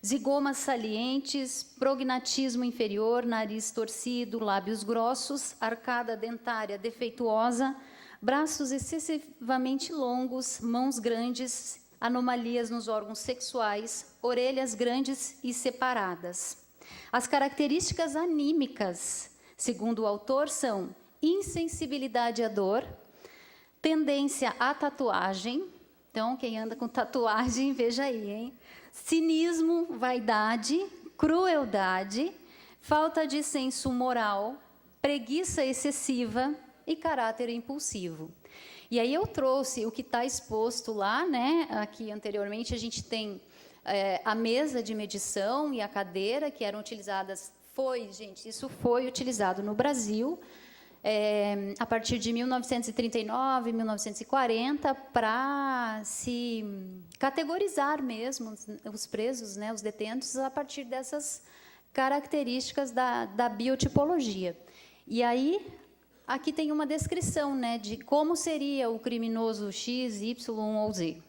zigomas salientes, prognatismo inferior, nariz torcido, lábios grossos, arcada dentária defeituosa, braços excessivamente longos, mãos grandes, anomalias nos órgãos sexuais, orelhas grandes e separadas. As características anímicas, segundo o autor, são insensibilidade à dor, tendência à tatuagem. Então, quem anda com tatuagem, veja aí, hein? Cinismo, vaidade, crueldade, falta de senso moral, preguiça excessiva e caráter impulsivo. E aí eu trouxe o que está exposto lá, né? Aqui anteriormente a gente tem a mesa de medição e a cadeira que eram utilizadas. Isso foi utilizado no Brasil a partir de 1939, 1940, para se categorizar mesmo os presos, né, os detentos, a partir dessas características da biotipologia. E aí, aqui tem uma descrição, né, de como seria o criminoso X, Y ou Z.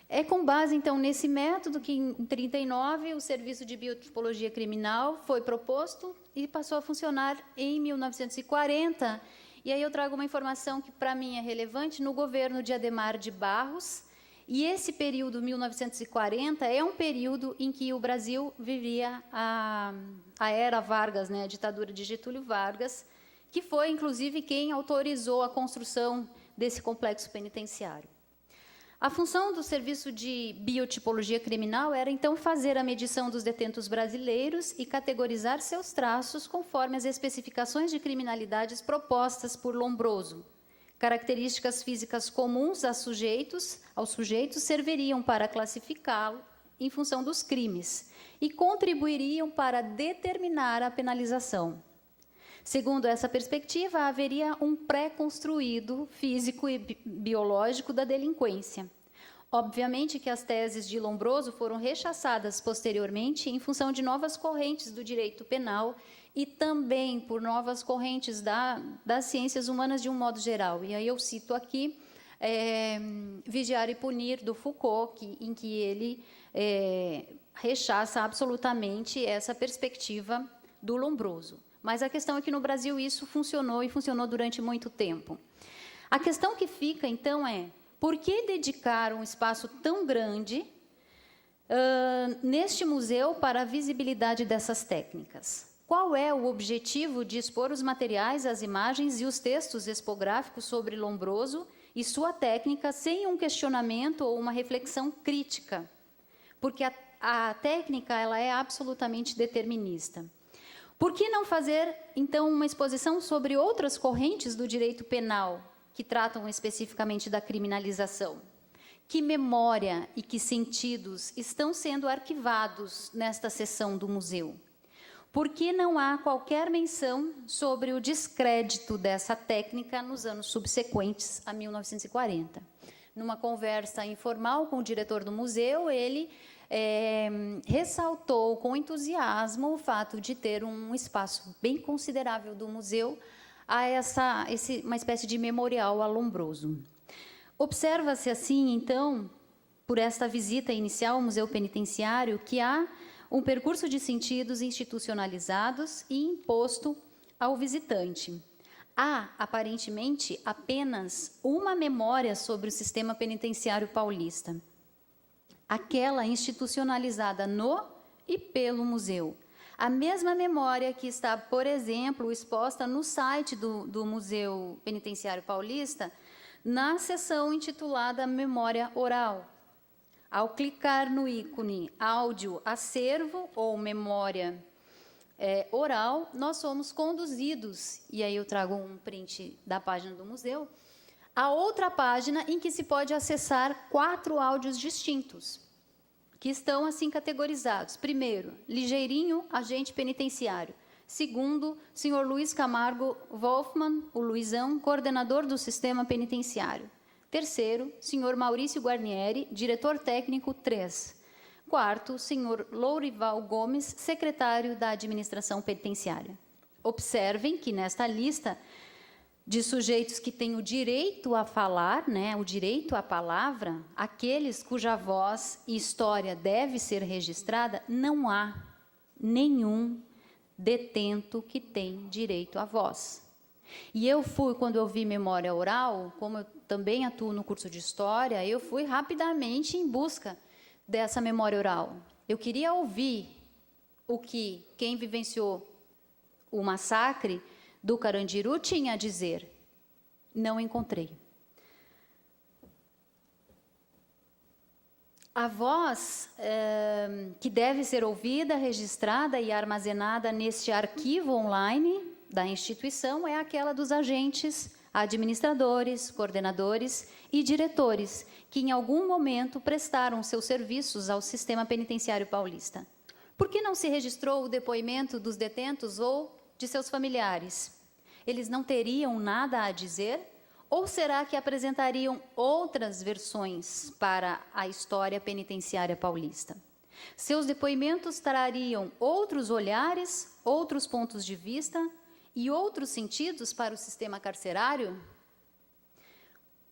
É com base, então, nesse método que, em 1939, o Serviço de Biotipologia Criminal foi proposto e passou a funcionar em 1940. E aí eu trago uma informação que, para mim, é relevante, no governo de Adhemar de Barros. E esse período, 1940, é um período em que o Brasil vivia a era Vargas, né, a ditadura de Getúlio Vargas, que foi, inclusive, quem autorizou a construção desse complexo penitenciário. A função do Serviço de Biotipologia Criminal era, então, fazer a medição dos detentos brasileiros e categorizar seus traços conforme as especificações de criminalidades propostas por Lombroso. Características físicas comuns aos sujeitos serviriam para classificá-lo em função dos crimes e contribuiriam para determinar a penalização. Segundo essa perspectiva, haveria um pré-construído físico e biológico da delinquência. Obviamente que as teses de Lombroso foram rechaçadas posteriormente em função de novas correntes do direito penal e também por novas correntes das ciências humanas de um modo geral. E aí eu cito aqui Vigiar e Punir, do Foucault, em que ele rechaça absolutamente essa perspectiva do Lombroso. Mas a questão é que no Brasil isso funcionou e funcionou durante muito tempo. A questão que fica, então, é por que dedicar um espaço tão grande neste museu para a visibilidade dessas técnicas? Qual é o objetivo de expor os materiais, as imagens e os textos expográficos sobre Lombroso e sua técnica sem um questionamento ou uma reflexão crítica? Porque a técnica ela é absolutamente determinista. Por que não fazer, então, uma exposição sobre outras correntes do direito penal que tratam especificamente da criminalização? Que memória e que sentidos estão sendo arquivados nesta seção do museu? Por que não há qualquer menção sobre o descrédito dessa técnica nos anos subsequentes a 1940? Numa conversa informal com o diretor do museu, ele ressaltou com entusiasmo o fato de ter um espaço bem considerável do museu a uma espécie de memorial a Lombroso. Observa-se assim, então, por esta visita inicial ao Museu Penitenciário, que há um percurso de sentidos institucionalizados e imposto ao visitante. há, aparentemente, apenas uma memória sobre o sistema penitenciário paulista, aquela institucionalizada no e pelo museu. A mesma memória que está, por exemplo, exposta no site do Museu Penitenciário Paulista, na seção intitulada Memória Oral. Ao clicar no ícone Áudio Acervo ou Memória Oral, nós somos conduzidos, e aí eu trago um print da página do museu, a outra página em que se pode acessar 4 áudios distintos, que estão assim categorizados. Primeiro, Ligeirinho, agente penitenciário. Segundo, senhor Luiz Camargo Wolfman, o Luizão, coordenador do sistema penitenciário. Terceiro, senhor Maurício Guarnieri, diretor técnico 3. Quarto, senhor Lourival Gomes, secretário da administração penitenciária. Observem que nesta lista de sujeitos que têm o direito a falar, né, o direito à palavra, aqueles cuja voz e história deve ser registrada, não há nenhum detento que tem direito à voz. E eu fui, quando eu vi memória oral, como eu também atuo no curso de História, eu fui rapidamente em busca dessa memória oral. Eu queria ouvir o que quem vivenciou o massacre do Carandiru tinha a dizer. Não encontrei. A voz que deve ser ouvida, registrada e armazenada neste arquivo online da instituição é aquela dos agentes, administradores, coordenadores e diretores que em algum momento prestaram seus serviços ao sistema penitenciário paulista. Por que não se registrou o depoimento dos detentos ou de seus familiares? Eles não teriam nada a dizer? Ou será que apresentariam outras versões para a história penitenciária paulista? Seus depoimentos trariam outros olhares, outros pontos de vista e outros sentidos para o sistema carcerário?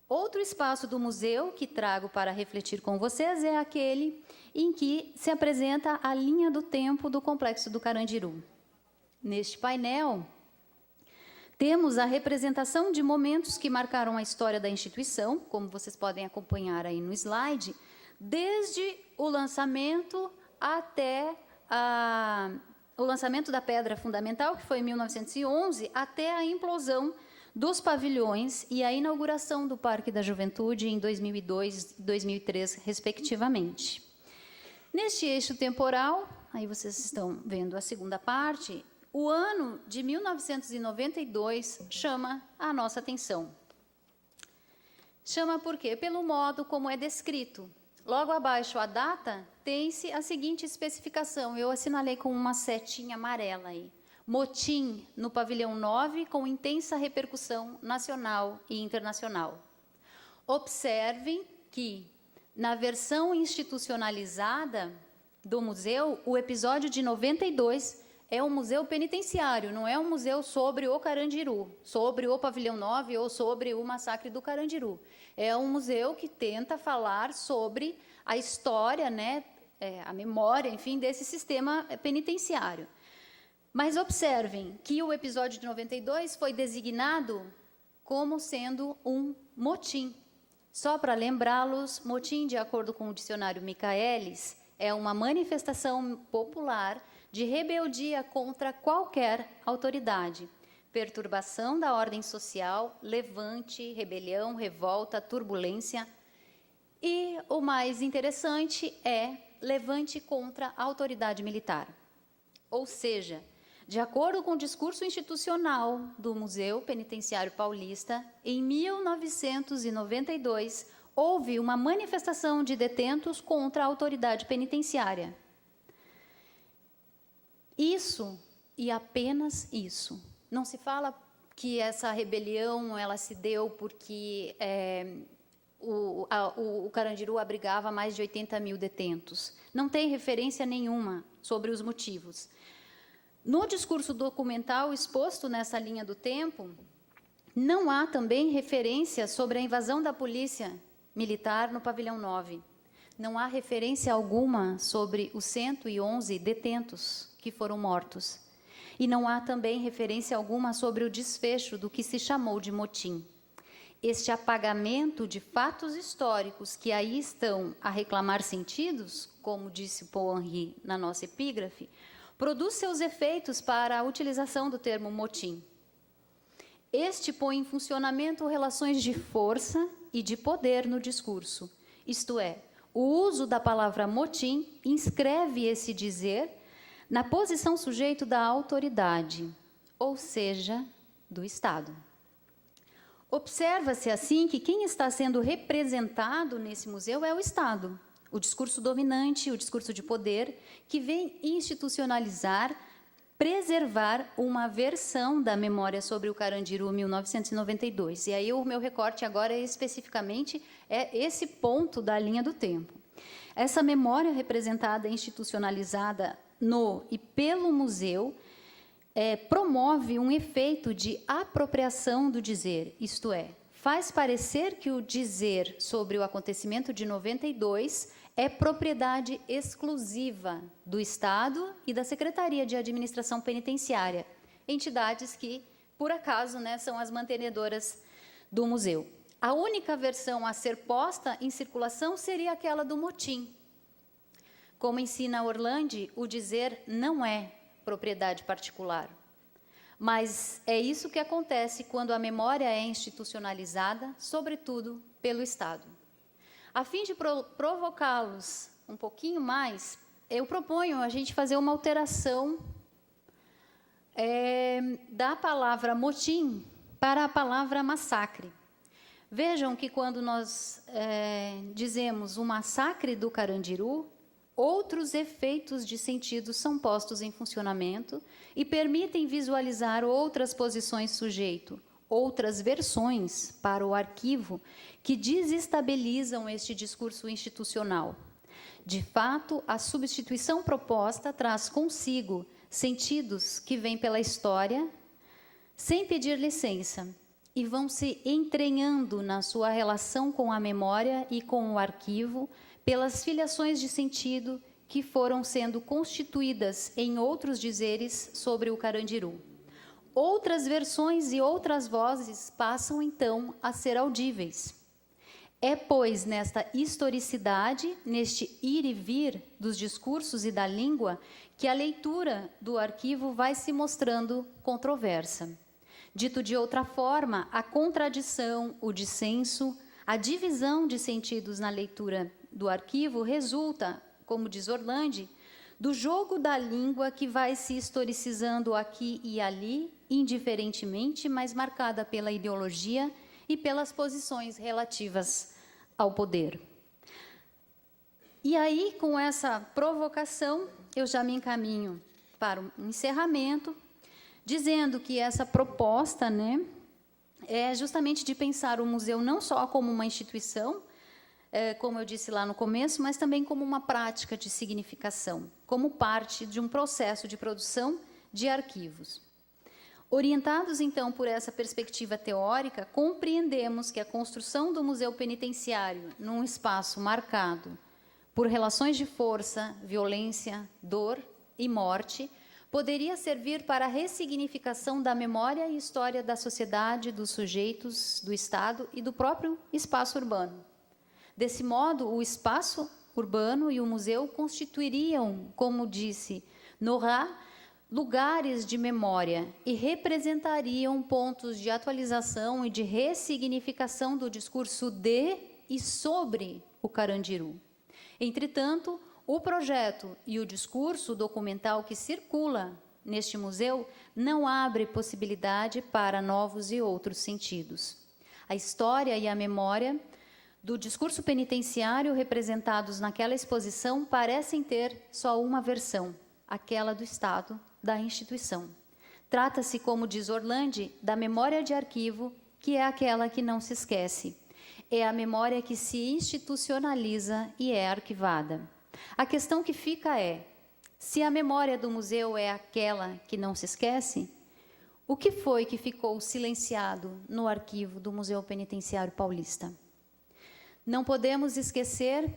Outro espaço do museu que trago para refletir com vocês é aquele em que se apresenta a linha do tempo do Complexo do Carandiru. Neste painel, temos a representação de momentos que marcaram a história da instituição, como vocês podem acompanhar aí no slide, desde o lançamento até o lançamento da pedra fundamental, que foi em 1911, até a implosão dos pavilhões e a inauguração do Parque da Juventude em 2002 e 2003, respectivamente. Neste eixo temporal, aí vocês estão vendo a segunda parte, o ano de 1992 chama a nossa atenção. Chama por quê? Pelo modo como é descrito. Logo abaixo a data, tem-se a seguinte especificação, eu assinalei com uma setinha amarela aí. Motim no pavilhão 9 com intensa repercussão nacional e internacional. Observem que, na versão institucionalizada do museu, o episódio de 92 é um museu penitenciário, não é um museu sobre o Carandiru, sobre o pavilhão 9 ou sobre o massacre do Carandiru. É um museu que tenta falar sobre a história, né, a memória, enfim, desse sistema penitenciário. Mas observem que o episódio de 92 foi designado como sendo um motim. Só para lembrá-los, motim, de acordo com o dicionário Michaelis, é uma manifestação popular de rebeldia contra qualquer autoridade, perturbação da ordem social, levante, rebelião, revolta, turbulência. E o mais interessante é levante contra a autoridade militar. Ou seja, de acordo com o discurso institucional do Museu Penitenciário Paulista, em 1992, houve uma manifestação de detentos contra a autoridade penitenciária. Isso, e apenas isso. Não se fala que essa rebelião ela se deu porque o Carandiru abrigava mais de 80 mil detentos. Não tem referência nenhuma sobre os motivos. No discurso documental exposto nessa linha do tempo, não há também referência sobre a invasão da polícia militar no pavilhão 9. Não há referência alguma sobre os 111 detentos que foram mortos. e não há também referência alguma sobre o desfecho do que se chamou de motim. Este apagamento de fatos históricos que aí estão a reclamar sentidos, como disse Paul Henri na nossa epígrafe, produz seus efeitos para a utilização do termo motim. Este põe em funcionamento relações de força e de poder no discurso, isto é, o uso da palavra motim inscreve esse dizer na posição sujeito da autoridade, ou seja, do Estado. Observa-se, assim, que quem está sendo representado nesse museu é o Estado, o discurso dominante, o discurso de poder, que vem institucionalizar, preservar uma versão da memória sobre o Carandiru 1992. E aí o meu recorte agora especificamente é esse ponto da linha do tempo. Essa memória representada e institucionalizada no e pelo museu promove um efeito de apropriação do dizer, isto é, faz parecer que o dizer sobre o acontecimento de 92 é propriedade exclusiva do Estado e da Secretaria de Administração Penitenciária, entidades que, por acaso, são as mantenedoras do museu. A única versão a ser posta em circulação seria aquela do motim. Como ensina Orlandi, o dizer não é propriedade particular. Mas é isso que acontece quando a memória é institucionalizada, sobretudo pelo Estado. A fim de provocá-los um pouquinho mais, eu proponho a gente fazer uma alteração da palavra motim para a palavra massacre. Vejam que quando nós dizemos o massacre do Carandiru, outros efeitos de sentido são postos em funcionamento e permitem visualizar outras posições sujeito, outras versões para o arquivo que desestabilizam este discurso institucional. De fato, a substituição proposta traz consigo sentidos que vêm pela história, sem pedir licença, e vão se entranhando na sua relação com a memória e com o arquivo, pelas filiações de sentido que foram sendo constituídas em outros dizeres sobre o Carandiru. Outras versões e outras vozes passam, então, a ser audíveis. É, pois, nesta historicidade, neste ir e vir dos discursos e da língua, que a leitura do arquivo vai se mostrando controversa. Dito de outra forma, a contradição, o dissenso, a divisão de sentidos na leitura do arquivo resulta, como diz Orlandi, do jogo da língua que vai se historicizando aqui e ali, indiferentemente, mas marcada pela ideologia e pelas posições relativas ao poder. E aí, com essa provocação, eu já me encaminho para um encerramento, dizendo que essa proposta, é justamente de pensar o museu não só como uma instituição, como eu disse lá no começo, mas também como uma prática de significação, como parte de um processo de produção de arquivos. Orientados, então, por essa perspectiva teórica, compreendemos que a construção do museu penitenciário num espaço marcado por relações de força, violência, dor e morte poderia servir para a ressignificação da memória e história da sociedade, dos sujeitos, do Estado e do próprio espaço urbano. Desse modo, o espaço urbano e o museu constituiriam, como disse Nora, lugares de memória e representariam pontos de atualização e de ressignificação do discurso de e sobre o Carandiru. Entretanto, o projeto e o discurso documental que circula neste museu não abre possibilidade para novos e outros sentidos. A história e a memória do discurso penitenciário representados naquela exposição parecem ter só uma versão, aquela do Estado, da instituição. Trata-se, como diz Orlandi, da memória de arquivo, que é aquela que não se esquece. É a memória que se institucionaliza e é arquivada. A questão que fica é, se a memória do museu é aquela que não se esquece, o que foi que ficou silenciado no arquivo do Museu Penitenciário Paulista? Não podemos esquecer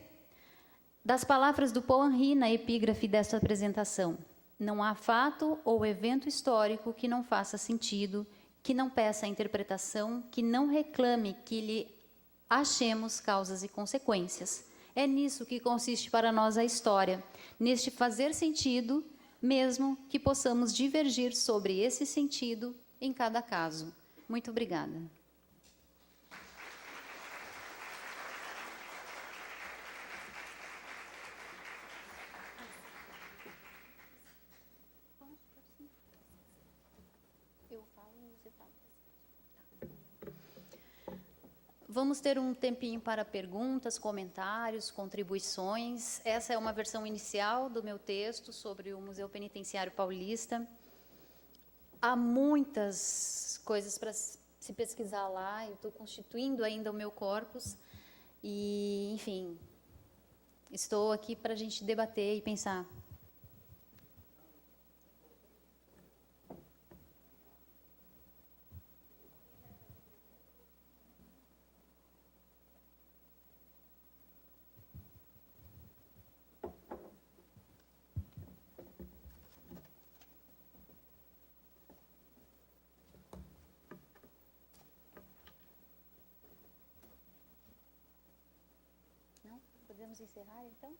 das palavras do Paul Henri na epígrafe desta apresentação. Não há fato ou evento histórico que não faça sentido, que não peça interpretação, que não reclame que lhe achemos causas e consequências. É nisso que consiste para nós a história, neste fazer sentido, mesmo que possamos divergir sobre esse sentido em cada caso. Muito obrigada. Vamos ter um tempinho para perguntas, comentários, contribuições. Essa é uma versão inicial do meu texto sobre o Museu Penitenciário Paulista. Há muitas coisas para se pesquisar lá, eu estou constituindo ainda o meu corpus. E, enfim, estou aqui para a gente debater e pensar. Podemos encerrar, então?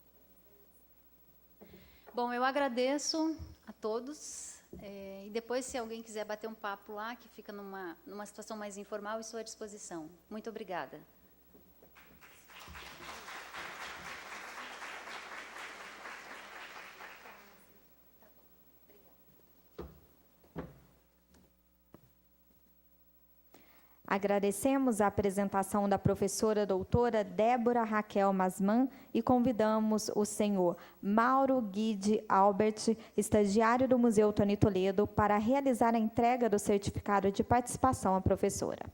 Bom, eu agradeço a todos. E depois, se alguém quiser bater um papo lá, que fica numa situação mais informal, estou à disposição. Muito obrigada. Agradecemos a apresentação da professora doutora Débora Raquel Masman e convidamos o senhor Mauro Guide Albert, estagiário do Museu Tony Toledo, para realizar a entrega do certificado de participação à professora.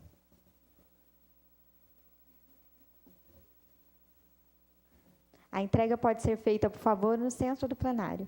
A entrega pode ser feita, por favor, no centro do plenário.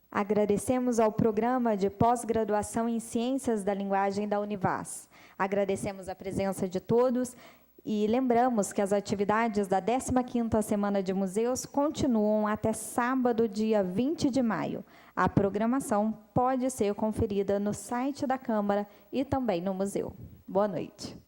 Agradecemos ao Programa de Pós-Graduação em Ciências da Linguagem da Univas. Agradecemos a presença de todos e lembramos que as atividades da 15ª Semana de Museus continuam até sábado, dia 20 de maio. A programação pode ser conferida no site da Câmara e também no museu. Boa noite.